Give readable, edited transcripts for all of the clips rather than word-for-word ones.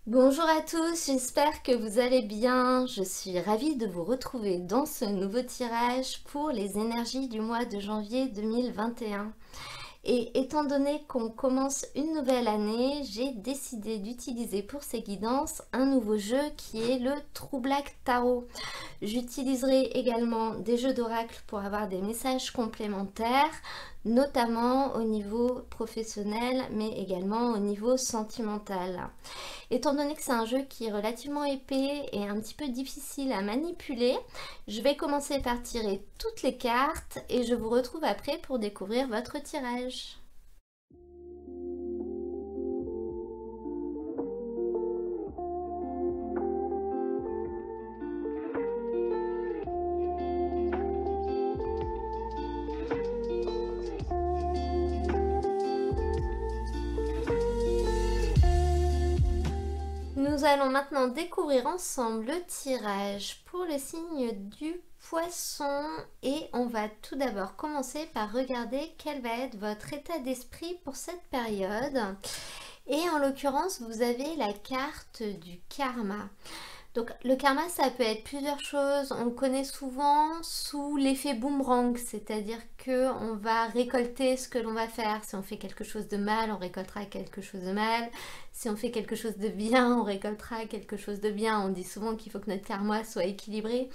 Bonjour à tous, j'espère que vous allez bien. Je suis ravie de vous retrouver dans ce nouveau tirage pour les énergies du mois de janvier 2021. Et étant donné qu'on commence une nouvelle année, j'ai décidé d'utiliser pour ces guidances un nouveau jeu qui est le True Black Tarot. J'utiliserai également des jeux d'oracle pour avoir des messages complémentaires, notamment au niveau professionnel, mais également au niveau sentimental. Étant donné que c'est un jeu qui est relativement épais et un petit peu difficile à manipuler, je vais commencer par tirer toutes les cartes et je vous retrouve après pour découvrir votre tirage. Nous allons maintenant découvrir ensemble le tirage pour le signe du Poisson et on va tout d'abord commencer par regarder quel va être votre état d'esprit pour cette période. Et en l'occurrence, vous avez la carte du karma. Donc le karma, ça peut être plusieurs choses. On le connaît souvent sous l'effet boomerang, c'est-à-dire que on va récolter ce que l'on va faire. Si on fait quelque chose de mal, on récoltera quelque chose de mal. Si on fait quelque chose de bien, on récoltera quelque chose de bien. On dit souvent qu'il faut que notre karma soit équilibré.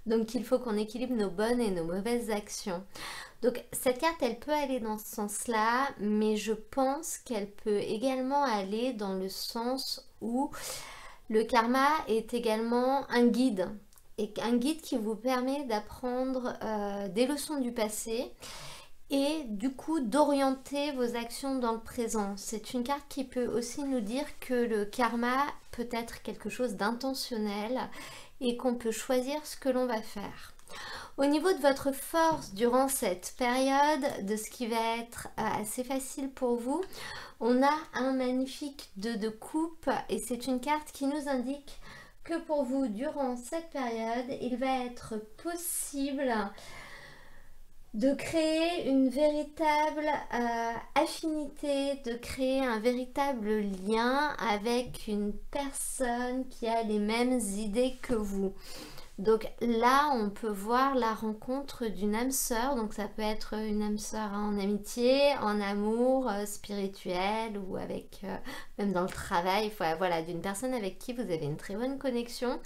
Donc il faut qu'on équilibre nos bonnes et nos mauvaises actions. Donc cette carte, elle peut aller dans ce sens-là, mais je pense qu'elle peut également aller dans le sens où le karma est également un guide, et un guide qui vous permet d'apprendre des leçons du passé et du coup d'orienter vos actions dans le présent. C'est une carte qui peut aussi nous dire que le karma peut être quelque chose d'intentionnel et qu'on peut choisir ce que l'on va faire. Au niveau de votre force durant cette période, de ce qui va être assez facile pour vous, on a un magnifique 2 de coupe et c'est une carte qui nous indique que pour vous, durant cette période, il va être possible de créer une véritable affinité, de créer un véritable lien avec une personne qui a les mêmes idées que vous. Donc là, on peut voir la rencontre d'une âme sœur. Donc ça peut être une âme sœur en amitié, en amour, spirituel ou avec, même dans le travail, voilà, d'une personne avec qui vous avez une très bonne connexion.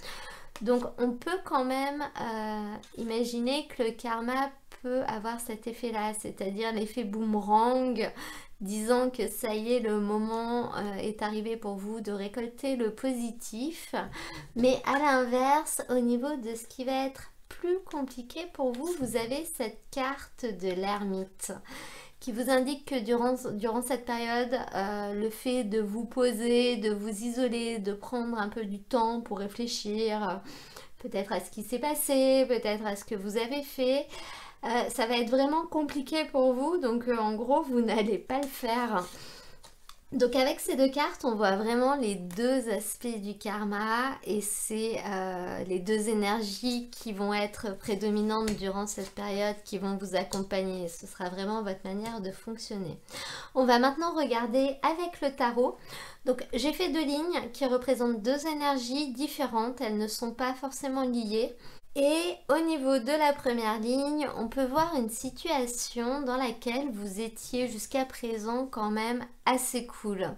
Donc on peut quand même imaginer que le karma peut avoir cet effet-là, c'est-à-dire l'effet boomerang, disant que ça y est, le moment est arrivé pour vous de récolter le positif. Mais à l'inverse, au niveau de ce qui va être plus compliqué pour vous, vous avez cette carte de l'ermite qui vous indique que durant cette période, le fait de vous poser, de vous isoler, de prendre un peu du temps pour réfléchir, peut-être à ce qui s'est passé, peut-être à ce que vous avez fait, ça va être vraiment compliqué pour vous, donc en gros, vous n'allez pas le faire. Donc avec ces deux cartes, on voit vraiment les deux aspects du karma et c'est les deux énergies qui vont être prédominantes durant cette période qui vont vous accompagner. Ce sera vraiment votre manière de fonctionner. On va maintenant regarder avec le tarot. Donc j'ai fait deux lignes qui représentent deux énergies différentes. Elles ne sont pas forcément liées. Et au niveau de la première ligne, on peut voir une situation dans laquelle vous étiez jusqu'à présent quand même assez cool.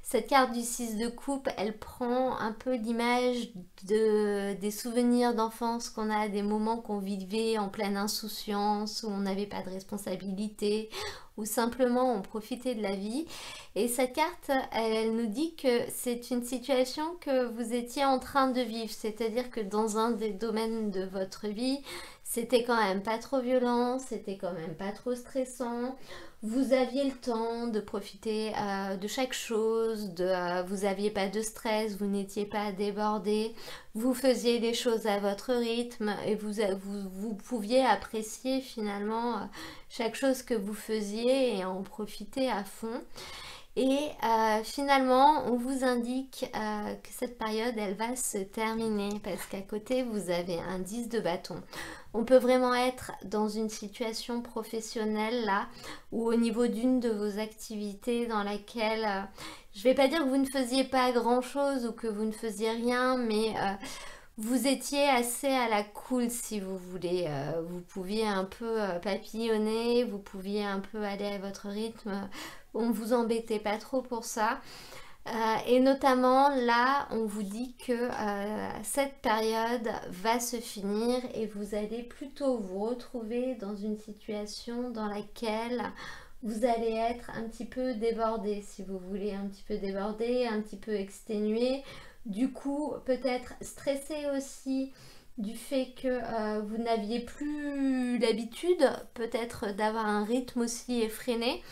Cette carte du 6 de coupe, elle prend un peu l'image des souvenirs d'enfance qu'on a, des moments qu'on vivait en pleine insouciance, où on n'avait pas de responsabilité, ou simplement on profitait de la vie. Et cette carte, elle nous dit que c'est une situation que vous étiez en train de vivre, c'est-à-dire que dans un des domaines de votre vie, c'était quand même pas trop violent, c'était quand même pas trop stressant. Vous aviez le temps de profiter de chaque chose, vous n'aviez pas de stress, vous n'étiez pas débordé, vous faisiez les choses à votre rythme et vous pouviez apprécier finalement chaque chose que vous faisiez et en profiter à fond. Et finalement, on vous indique que cette période, elle va se terminer parce qu'à côté, vous avez un 10 de bâton. On peut vraiment être dans une situation professionnelle là, ou au niveau d'une de vos activités dans laquelle, je vais pas dire que vous ne faisiez pas grand-chose ou que vous ne faisiez rien, mais vous étiez assez à la cool si vous voulez. Vous pouviez un peu papillonner, vous pouviez un peu aller à votre rythme. On vous embêtait pas trop pour ça. Et notamment là, on vous dit que cette période va se finir et vous allez plutôt vous retrouver dans une situation dans laquelle vous allez être un petit peu débordé, si vous voulez, un petit peu débordé, un petit peu exténué. Du coup, peut-être stressé aussi du fait que vous n'aviez plus l'habitude peut-être d'avoir un rythme aussi effréné,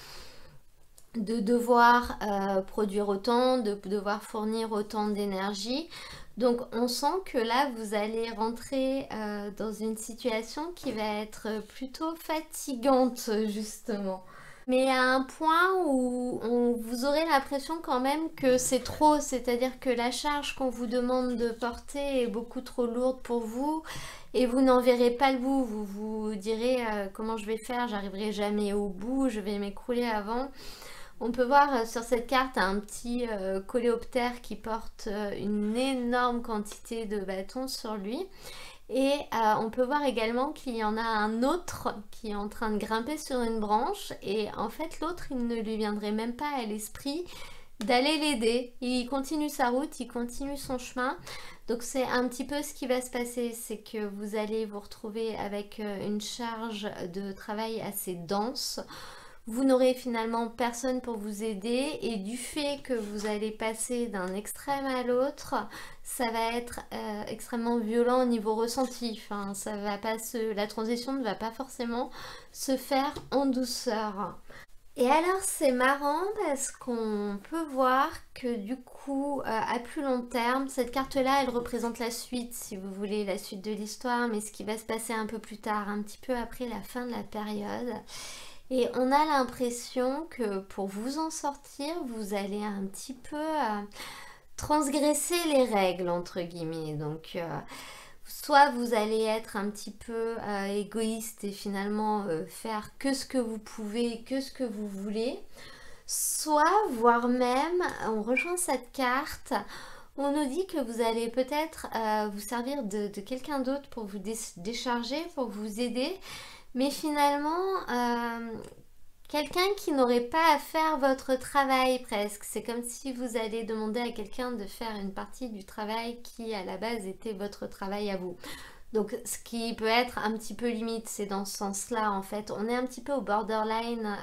de devoir produire autant, de devoir fournir autant d'énergie. Donc on sent que là vous allez rentrer dans une situation qui va être plutôt fatigante justement. Mais à un point où vous aurez l'impression quand même que c'est trop, c'est-à-dire que la charge qu'on vous demande de porter est beaucoup trop lourde pour vous et vous n'en verrez pas le bout. Vous vous direz comment je vais faire, j'arriverai jamais au bout, je vais m'écrouler avant. On peut voir sur cette carte un petit coléoptère qui porte une énorme quantité de bâtons sur lui. Et on peut voir également qu'il y en a un autre qui est en train de grimper sur une branche. Et en fait, l'autre, il ne lui viendrait même pas à l'esprit d'aller l'aider. Il continue sa route, il continue son chemin. Donc c'est un petit peu ce qui va se passer, c'est que vous allez vous retrouver avec une charge de travail assez dense. Vous n'aurez finalement personne pour vous aider et du fait que vous allez passer d'un extrême à l'autre, ça va être extrêmement violent au niveau ressenti. Enfin, ça va pas la transition ne va pas forcément se faire en douceur. Et alors c'est marrant parce qu'on peut voir que du coup à plus long terme, cette carte-là elle représente la suite si vous voulez, la suite de l'histoire, mais ce qui va se passer un peu plus tard, un petit peu après la fin de la période. Et on a l'impression que pour vous en sortir, vous allez un petit peu transgresser les règles, entre guillemets. Donc, soit vous allez être un petit peu égoïste et finalement faire que ce que vous pouvez, que ce que vous voulez. Soit, voire même, on rejoint cette carte, on nous dit que vous allez peut-être vous servir de quelqu'un d'autre pour vous décharger, pour vous aider. Mais finalement, quelqu'un qui n'aurait pas à faire votre travail presque. C'est comme si vous allez demander à quelqu'un de faire une partie du travail qui à la base était votre travail à vous. Donc ce qui peut être un petit peu limite, c'est dans ce sens-là en fait. On est un petit peu au borderline,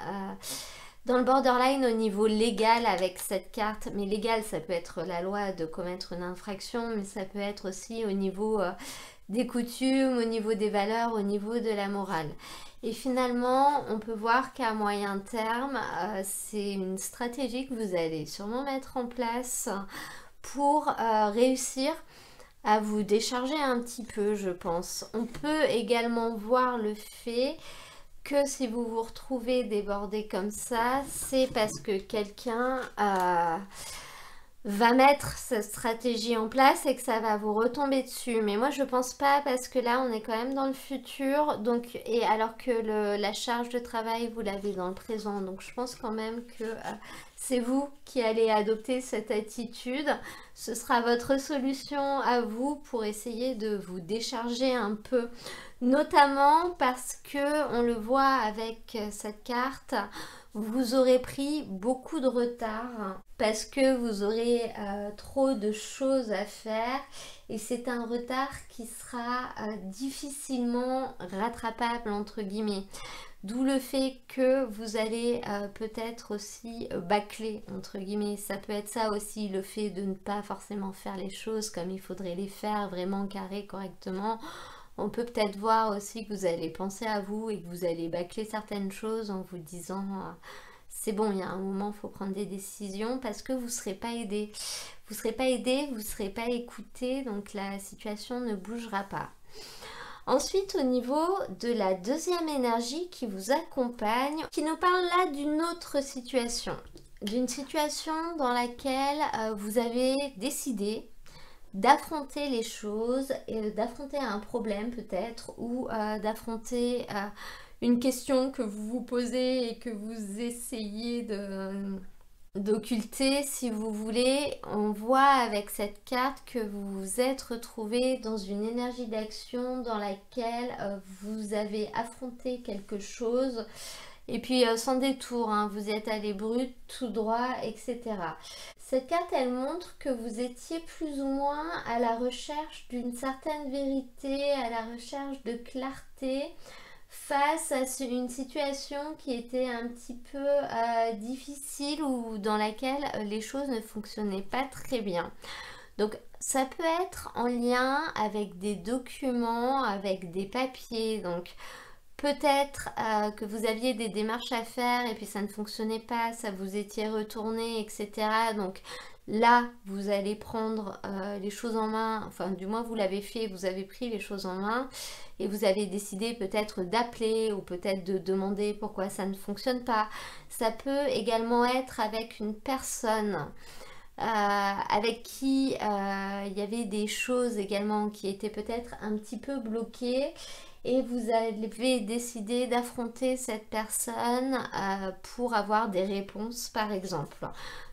dans le borderline au niveau légal avec cette carte. Mais légal, ça peut être la loi de commettre une infraction, mais ça peut être aussi au niveau des coutumes, au niveau des valeurs, au niveau de la morale. Et finalement, on peut voir qu'à moyen terme, c'est une stratégie que vous allez sûrement mettre en place pour réussir à vous décharger un petit peu, je pense. On peut également voir le fait que si vous vous retrouvez débordé comme ça, c'est parce que quelqu'un va mettre cette stratégie en place et que ça va vous retomber dessus. Mais moi je pense pas parce que là on est quand même dans le futur, donc, et alors que la charge de travail vous l'avez dans le présent, donc je pense quand même que c'est vous qui allez adopter cette attitude. Ce sera votre solution à vous pour essayer de vous décharger un peu, notamment parce que on le voit avec cette carte, vous aurez pris beaucoup de retard parce que vous aurez trop de choses à faire et c'est un retard qui sera difficilement rattrapable entre guillemets. D'où le fait que vous allez peut-être aussi bâcler entre guillemets. Ça peut être ça aussi, le fait de ne pas forcément faire les choses comme il faudrait les faire, vraiment carré correctement. On peut peut-être voir aussi que vous allez penser à vous et que vous allez bâcler certaines choses en vous disant c'est bon, il y a un moment, il faut prendre des décisions parce que vous ne serez pas aidé. Vous ne serez pas aidé, vous ne serez pas écouté, donc la situation ne bougera pas. Ensuite, au niveau de la deuxième énergie qui vous accompagne, qui nous parle là d'une autre situation. d'une situation dans laquelle vous avez décidé d'affronter les choses, et d'affronter un problème peut-être, ou d'affronter une question que vous vous posez et que vous essayez d'occulter si vous voulez. On voit avec cette carte que vous vous êtes retrouvé dans une énergie d'action dans laquelle vous avez affronté quelque chose et puis sans détour, hein, vous y êtes allé brut, tout droit, etc. Cette carte, elle montre que vous étiez plus ou moins à la recherche d'une certaine vérité, à la recherche de clarté face à une situation qui était un petit peu difficile ou dans laquelle les choses ne fonctionnaient pas très bien. Donc ça peut être en lien avec des documents, avec des papiers, donc peut-être que vous aviez des démarches à faire et puis ça ne fonctionnait pas, ça vous étiez retourné, etc. Donc là, vous allez prendre les choses en main, enfin du moins vous l'avez fait, vous avez pris les choses en main et vous avez décidé peut-être d'appeler ou peut-être de demander pourquoi ça ne fonctionne pas. Ça peut également être avec une personne avec qui il y avait des choses également qui étaient peut-être un petit peu bloquées et vous avez décidé d'affronter cette personne pour avoir des réponses par exemple.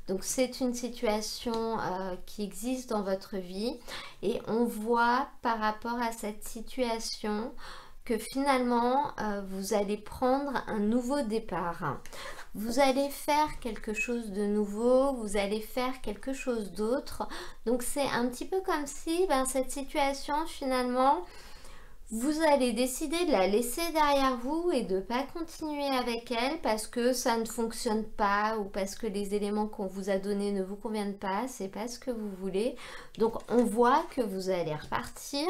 Donc c'est une situation qui existe dans votre vie et on voit par rapport à cette situation que finalement vous allez prendre un nouveau départ. Vous allez faire quelque chose de nouveau, vous allez faire quelque chose d'autre. Donc c'est un petit peu comme si cette situation finalement vous allez décider de la laisser derrière vous et de ne pas continuer avec elle parce que ça ne fonctionne pas ou parce que les éléments qu'on vous a donnés ne vous conviennent pas, c'est pas ce que vous voulez. Donc on voit que vous allez repartir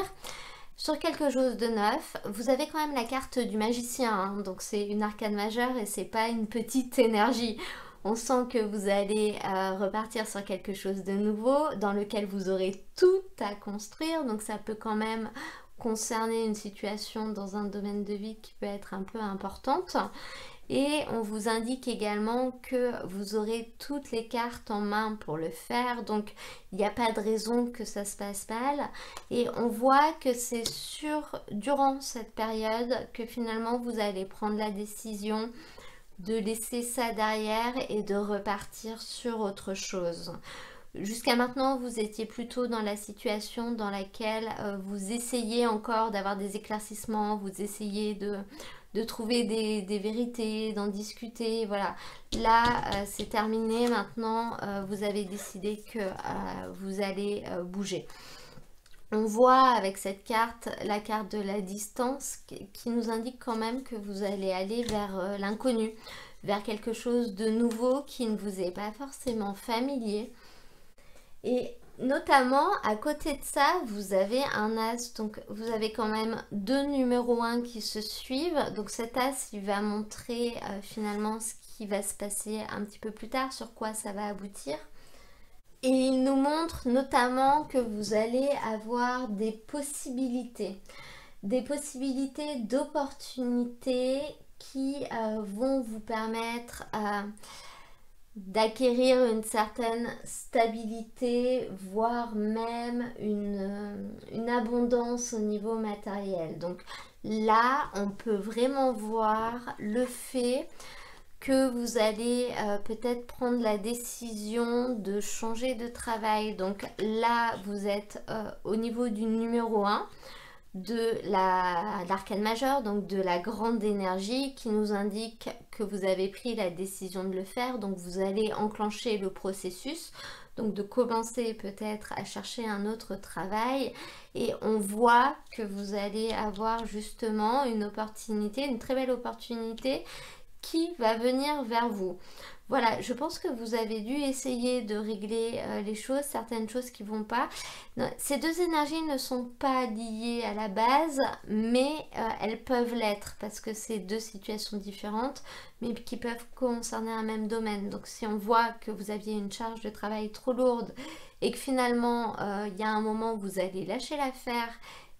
sur quelque chose de neuf. Vous avez quand même la carte du magicien, hein, donc c'est une arcane majeure et c'est pas une petite énergie. On sent que vous allez repartir sur quelque chose de nouveau dans lequel vous aurez tout à construire, donc ça peut quand même concerner une situation dans un domaine de vie qui peut être un peu importante. Et on vous indique également que vous aurez toutes les cartes en main pour le faire, donc il n'y a pas de raison que ça se passe mal. Et on voit que c'est durant cette période que finalement vous allez prendre la décision de laisser ça derrière et de repartir sur autre chose. Jusqu'à maintenant, vous étiez plutôt dans la situation dans laquelle vous essayez encore d'avoir des éclaircissements, vous essayez de trouver des vérités, d'en discuter, voilà. Là, c'est terminé, maintenant, vous avez décidé que vous allez bouger. On voit avec cette carte, la carte de la distance, qui nous indique quand même que vous allez aller vers l'inconnu, vers quelque chose de nouveau qui ne vous est pas forcément familier. Et notamment, à côté de ça, vous avez un as, donc vous avez quand même deux numéros 1 qui se suivent. Donc cet as, il va montrer finalement ce qui va se passer un petit peu plus tard, sur quoi ça va aboutir. Et il nous montre notamment que vous allez avoir des possibilités d'opportunités qui vont vous permettre d'acquérir une certaine stabilité, voire même une abondance au niveau matériel. Donc là, on peut vraiment voir le fait que vous allez peut-être prendre la décision de changer de travail. Donc là, vous êtes au niveau du numéro 1 de l'arcane majeure, donc de la grande énergie qui nous indique que vous avez pris la décision de le faire. Donc vous allez enclencher le processus, donc de commencer peut-être à chercher un autre travail. Et on voit que vous allez avoir justement une opportunité, une très belle opportunité qui va venir vers vous. Voilà, je pense que vous avez dû essayer de régler les choses, certaines choses qui vont pas. Non, ces deux énergies ne sont pas liées à la base, mais elles peuvent l'être parce que c'est deux situations différentes, mais qui peuvent concerner un même domaine. Donc si on voit que vous aviez une charge de travail trop lourde et que finalement il y a un moment où vous allez lâcher l'affaire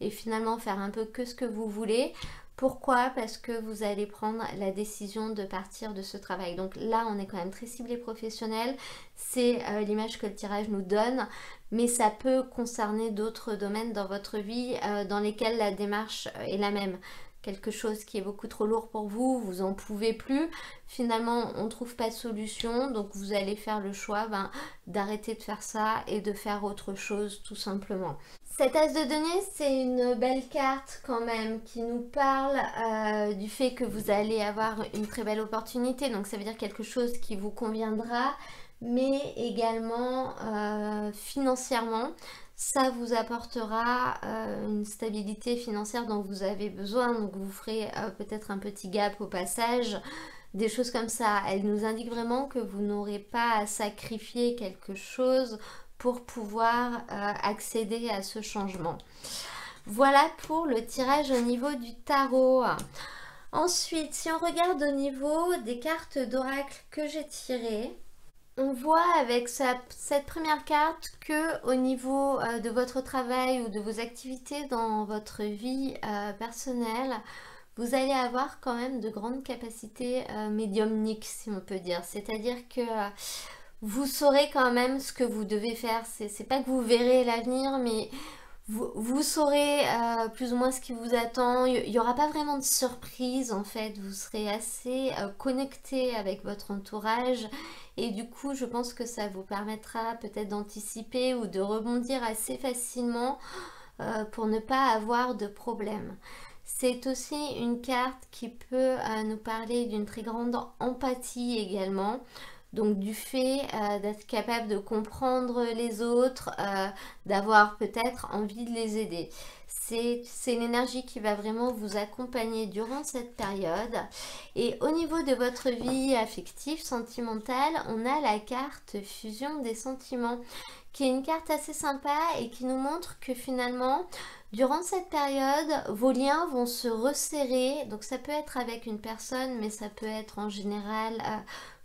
et finalement faire un peu que ce que vous voulez, Pourquoi? Parce que vous allez prendre la décision de partir de ce travail. Donc là, on est quand même très ciblé professionnel. C'est l'image que le tirage nous donne, mais ça peut concerner d'autres domaines dans votre vie dans lesquels la démarche est la même. Quelque chose qui est beaucoup trop lourd pour vous, vous en pouvez plus. Finalement, on ne trouve pas de solution, donc vous allez faire le choix d'arrêter de faire ça et de faire autre chose tout simplement. Cet as de denier, c'est une belle carte quand même qui nous parle du fait que vous allez avoir une très belle opportunité. Donc ça veut dire quelque chose qui vous conviendra, mais également financièrement. Ça vous apportera une stabilité financière dont vous avez besoin. Donc vous ferez peut-être un petit gap au passage. Des choses comme ça. Elle nous indique vraiment que vous n'aurez pas à sacrifier quelque chose pour pouvoir accéder à ce changement. Voilà pour le tirage au niveau du tarot. Ensuite, si on regarde au niveau des cartes d'oracle que j'ai tirées, on voit avec cette première carte que au niveau de votre travail ou de vos activités dans votre vie personnelle, vous allez avoir quand même de grandes capacités médiumniques, si on peut dire. C'est-à-dire que vous saurez quand même ce que vous devez faire. C'est pas que vous verrez l'avenir, mais vous saurez plus ou moins ce qui vous attend. Il n'y aura pas vraiment de surprise en fait. Vous serez assez connecté avec votre entourage. Et du coup, je pense que ça vous permettra peut-être d'anticiper ou de rebondir assez facilement pour ne pas avoir de problème. C'est aussi une carte qui peut nous parler d'une très grande empathie également. Donc du fait d'être capable de comprendre les autres, d'avoir peut-être envie de les aider. C'est l'énergie qui va vraiment vous accompagner durant cette période. Et au niveau de votre vie affective, sentimentale, on a la carte fusion des sentiments, qui est une carte assez sympa et qui nous montre que finalement, durant cette période, vos liens vont se resserrer. Donc ça peut être avec une personne, mais ça peut être en général...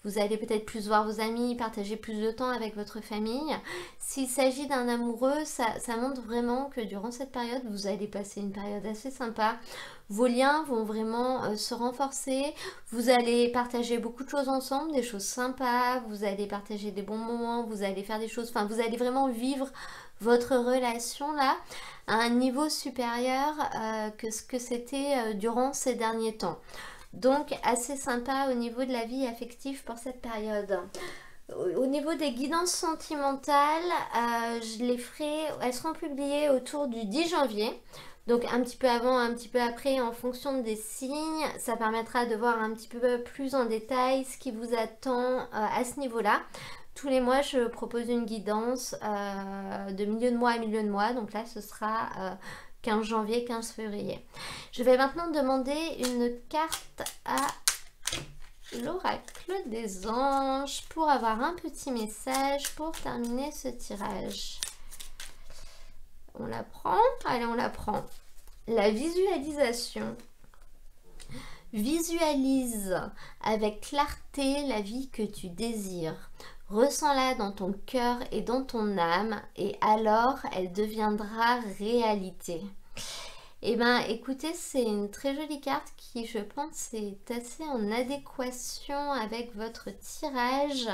vous allez peut-être plus voir vos amis, partager plus de temps avec votre famille. S'il s'agit d'un amoureux, ça montre vraiment que durant cette période, vous allez passer une période assez sympa. Vos liens vont vraiment se renforcer. Vous allez partager beaucoup de choses ensemble, des choses sympas. Vous allez partager des bons moments. Vous allez faire des choses... Enfin, vous allez vraiment vivre votre relation là à un niveau supérieur que ce que c'était durant ces derniers temps. Donc assez sympa au niveau de la vie affective pour cette période. Au niveau des guidances sentimentales, je les ferai, elles seront publiées autour du 10 janvier. Donc un petit peu avant, un petit peu après en fonction des signes. Ça permettra de voir un petit peu plus en détail ce qui vous attend à ce niveau-là. Tous les mois, je propose une guidance de milieu de mois à milieu de mois. Donc là, ce sera 15 janvier, 15 février. Je vais maintenant demander une carte à l'oracle des anges pour avoir un petit message pour terminer ce tirage. On la prend? Allez, on la prend. La visualisation. Visualise avec clarté la vie que tu désires. Ressens-la dans ton cœur et dans ton âme et alors elle deviendra réalité. Et bien écoutez, c'est une très jolie carte qui je pense est assez en adéquation avec votre tirage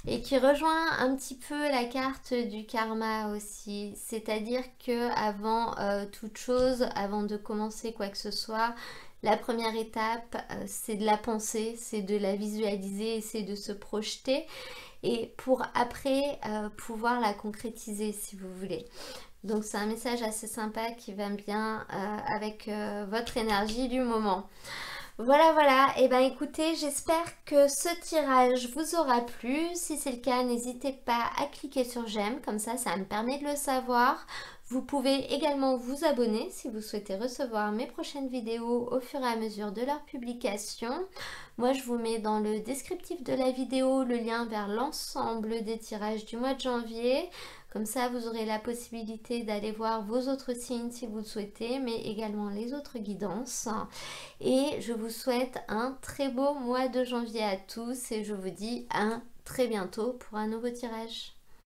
et qui rejoint un petit peu la carte du karma aussi. C'est-à-dire que avant toute chose, avant de commencer quoi que ce soit, la première étape, c'est de la penser, c'est de la visualiser, c'est de se projeter et pour après pouvoir la concrétiser si vous voulez. Donc c'est un message assez sympa qui va bien avec votre énergie du moment. Voilà, et ben écoutez, j'espère que ce tirage vous aura plu. Si c'est le cas, n'hésitez pas à cliquer sur j'aime, comme ça me permet de le savoir. Vous pouvez également vous abonner si vous souhaitez recevoir mes prochaines vidéos au fur et à mesure de leur publication. Moi, je vous mets dans le descriptif de la vidéo le lien vers l'ensemble des tirages du mois de janvier. Comme ça, vous aurez la possibilité d'aller voir vos autres signes si vous le souhaitez, mais également les autres guidances. Et je vous souhaite un très beau mois de janvier à tous et je vous dis à très bientôt pour un nouveau tirage.